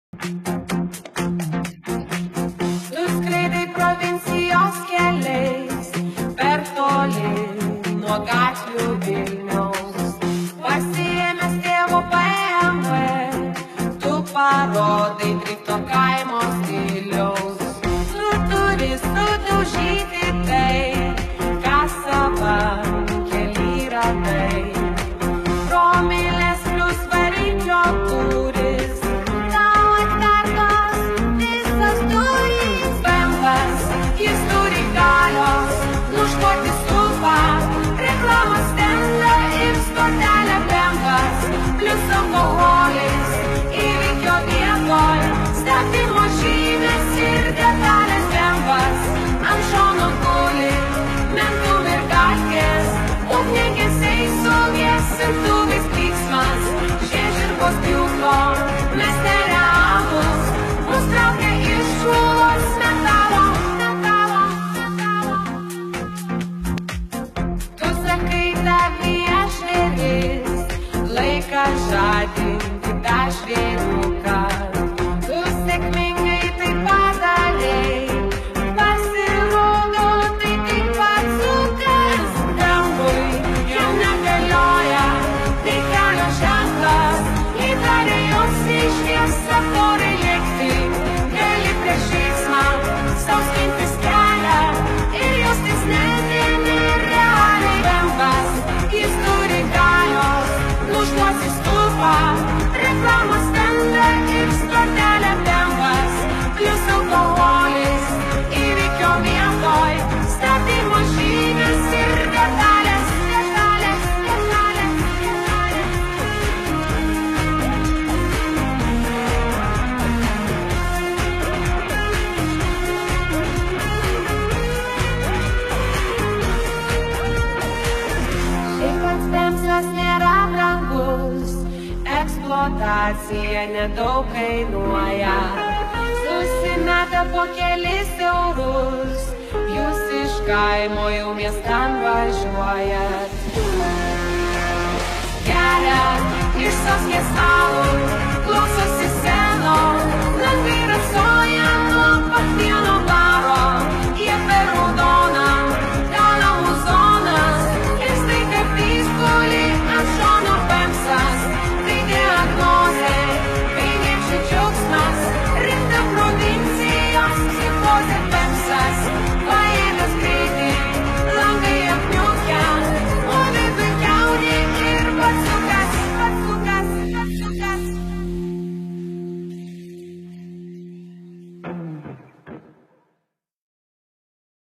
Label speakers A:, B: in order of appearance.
A: Tu skraidai provincijos keliais, per toli nuo gatvių Vilniaus. Pasiėmęs tėvo BMW, tu parodai drifto kaimo stiliaus. Tu turi sudaužyti tai, ką savam kely radai. Promilės plius variklio tūris, tau atvertos visas durys. BMWs, jis turi galios, nušluoti stulpą, reklamos stendą ir stotelę. BMWs, plius alkoholis, įvykio vietoj, statymo žymės ir detalės. BMWs, ant šono guli mentų mergaitės, ugniagesiai sugės imtuvais klyksmas. Žiežirbos pjūklo, mes nerealūs, mus traukia iš šūlos metalo. Tu sakai, tavyje žvėris, laikas žadinti tą žvėriuką. Tu sėkmingai tai padarei, pasirodo tai tik pats dzūkas. Dangui jau negalioja, tai kelio ženklas, įtarė jos šviesoforai lėkti. Gali prieš veiksmą sau skintis kelią ir jaustis nerealiai. BMWs, jis turi galios, nušluosi stulpą, reklamos stendą ir stotelę. BMWs, plius alkoholis, įvykio vietoj, statymo žymės ir detalės. Šiaip pats BMWs nėra brangus, eksploatacija nedaug kainuoja. Susimetę po kelis eurus, jūs iš kaimo jau miestan važiuojat. Geriat iš soskės alų, klausosi